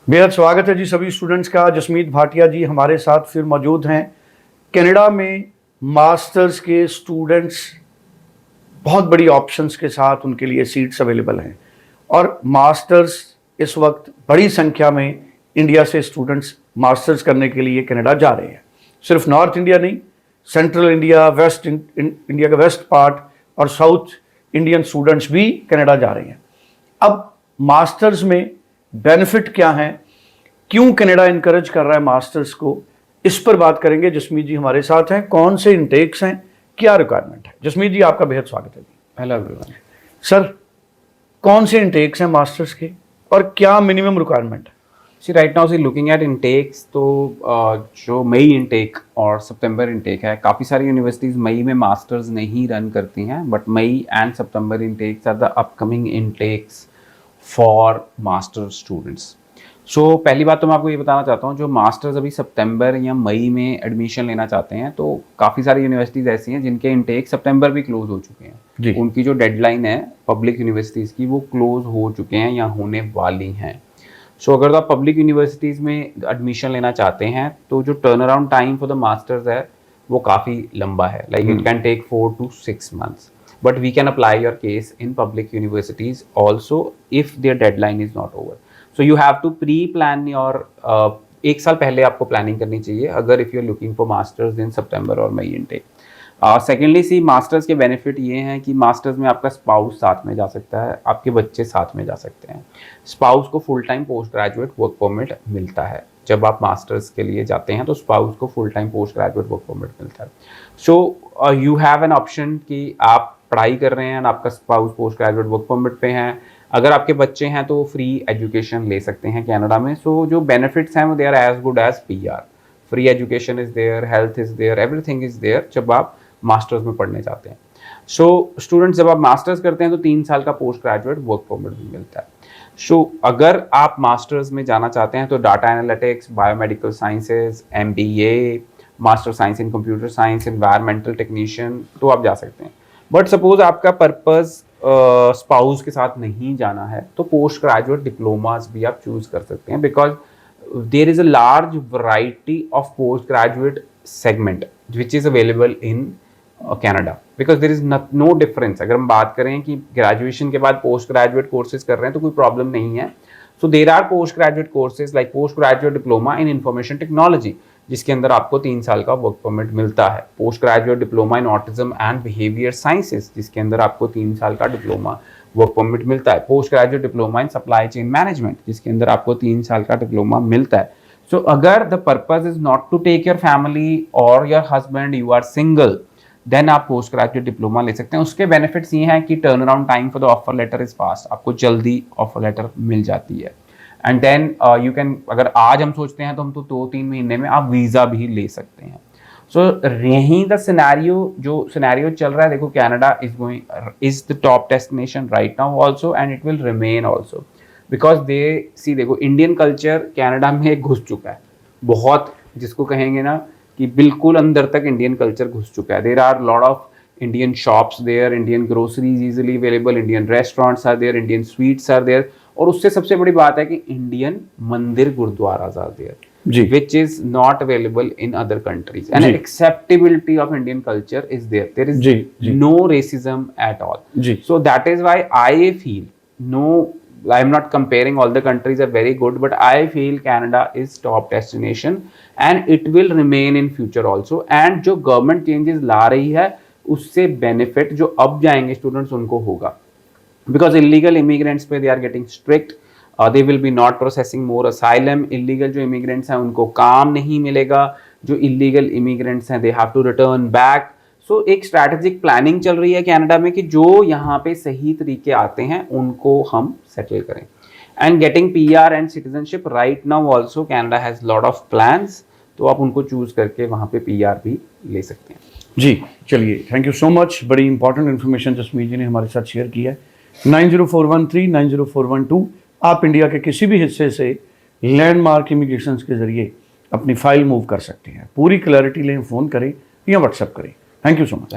बेहद स्वागत है जी सभी स्टूडेंट्स का। जसमीत भाटिया जी हमारे साथ फिर मौजूद हैं। कनाडा में मास्टर्स के स्टूडेंट्स बहुत बड़ी ऑप्शंस के साथ उनके लिए सीट्स अवेलेबल हैं और मास्टर्स इस वक्त बड़ी संख्या में इंडिया से स्टूडेंट्स मास्टर्स करने के लिए कनाडा जा रहे हैं। सिर्फ नॉर्थ इंडिया नहीं, सेंट्रल इंडिया, वेस्ट इंडिया का वेस्ट पार्ट और साउथ इंडियन स्टूडेंट्स भी कनाडा जा रहे हैं। अब मास्टर्स में बेनिफिट क्या है, क्यों कनाडा इनकरेज कर रहा है मास्टर्स को, इस पर बात करेंगे। जसमीत जी हमारे साथ हैं। कौन से इनटेक्स हैं, क्या रिक्वायरमेंट है? जसमीत जी आपका बेहद स्वागत है। Hello everyone. सर, कौन से इनटेक्स हैं मास्टर्स के और क्या मिनिमम रिक्वायरमेंट है? See right now see looking at intakes, तो जो मई इनटेक और सितंबर इनटेक है, काफ़ी सारी यूनिवर्सिटीज़ मई में मास्टर्स नहीं रन करती हैं, but May and September intakes are the upcoming intakes for master students. So पहली बात तो मैं आपको ये बताना चाहता हूँ, जो मास्टर्स अभी सितंबर या मई में एडमिशन लेना चाहते हैं, तो काफ़ी सारी यूनिवर्सिटीज़ ऐसी हैं जिनके इनटेक सितंबर भी क्लोज हो चुके हैं। उनकी जो डेडलाइन है पब्लिक यूनिवर्सिटीज़ की, वो क्लोज हो चुके हैं या होने वाली हैं। सो अगर आप पब्लिक यूनिवर्सिटीज़ में एडमिशन लेना चाहते हैं तो जो turn around time for the masters है वो काफ़ी लंबा है, like it can take 4 to 6 months, but we can apply your case in public universities also if their deadline is not over. So you have to pre-plan your एक साल पहले आपको planning करनी चाहिए अगर if you are looking for masters in September और May intake. Secondly see masters के benefit ये हैं कि मास्टर्स में आपका स्पाउस साथ में जा सकता है, आपके बच्चे साथ में जा सकते हैं। स्पाउस को full time post graduate work permit मिलता है। जब आप मास्टर्स के लिए जाते हैं तो स्पाउस को full time post graduate work permit मिलता है। So you have an option कि आप पढ़ाई कर रहे हैं, आपका spouse post graduate work permit पे हैं, अगर आपके बच्चे हैं तो फ्री एजुकेशन ले सकते हैं कनाडा में। सो जो बेनिफिट्स हैं वो they are as good as PR। Free education is there, health is there, everything is there जब आप मास्टर्स में पढ़ने जाते हैं। सो स्टूडेंट्स जब आप मास्टर्स करते हैं तो 3 साल का पोस्ट ग्रेजुएट वर्क परमिट भी मिलता है। सो अगर आप मास्टर्स में जाना चाहते हैं तो data analytics, biomedical sciences, MBA, master science इन कंप्यूटर साइंस, एनवायरमेंटल टेक्नीशियन, तो आप जा सकते हैं। बट सपोज आपका पर्पस स्पाउस के साथ नहीं जाना है तो पोस्ट ग्रेजुएट डिप्लोमास भी आप चूज कर सकते हैं, because there is a large variety of post graduate segment which is available in Canada, because there is no difference. अगर हम बात करें कि ग्रेजुएशन के बाद पोस्ट ग्रेजुएट कोर्सेज कर रहे हैं तो कोई प्रॉब्लम नहीं है। So there are post graduate courses like post graduate diploma in information technology, जिसके अंदर आपको 3 साल का वर्क परमिट मिलता है। Post graduate diploma in autism and behaviour sciences, जिसके अंदर आपको 3 साल का डिप्लोमा वर्क परमिट मिलता है। Post graduate diploma in supply chain management, जिसके अंदर आपको 3 साल का डिप्लोमा मिलता है। सो अगर the purpose is not to take your family और your husband, you are single, then आप पोस्ट ग्रेजुएट डिप्लोमा ले सकते हैं। उसके बेनिफिट्स ये हैं कि turn around time for the offer letter is fast, आपको जल्दी ऑफर लेटर मिल जाती है। एंड देन यू कैन, अगर आज हम सोचते हैं तो हम तो 2-3 महीने में आप वीज़ा भी ले सकते हैं। सो यही द सिनेरियो, जो सिनेरियो चल रहा है, देखो Canada is the top destination right now also and it will remain also, because देखो इंडियन कल्चर कनाडा में घुस चुका है बहुत, जिसको कहेंगे ना कि बिल्कुल अंदर तक इंडियन कल्चर घुस चुका है। There are lot of Indian shops there, Indian groceries easily available, Indian restaurants are there, Indian sweets are there, और उससे सबसे बड़ी बात है कि Indian mandir gurdwaras are there, which is not available in other countries, and acceptability of Indian culture is there. There is no racism at all. So that is why I feel, no, I am not comparing, all the countries are very good, but I feel Canada is top destination and it will remain in future also. And जो government changes ला रही है उससे benefit जो अब जाएंगे students उनको होगा, because illegal immigrants पे they are getting strict, they will be not processing more asylum. illegal जो immigrants हैं उनको काम नहीं मिलेगा, जो illegal immigrants हैं they have to return back. So एक strategic planning चल रही है कनाडा में कि जो यहाँ पे सही तरीके आते हैं उनको हम settle करें। and getting PR and citizenship right now also Canada has lot of plans, तो आप उनको चूज करके वहाँ पे PR भी ले सकते हैं। जी चलिए, थैंक यू सो मच। बड़ी इंपॉर्टेंट इन्फॉर्मेशन जसमीत जी ने हमारे साथ शेयर की है। 904139 904112 आप इंडिया के किसी भी हिस्से से लैंडमार्क इमिग्रेशन के जरिए अपनी फाइल मूव कर सकते हैं। पूरी क्लैरिटी लें, फ़ोन करें या व्हाट्सएप करें। Thank you so much.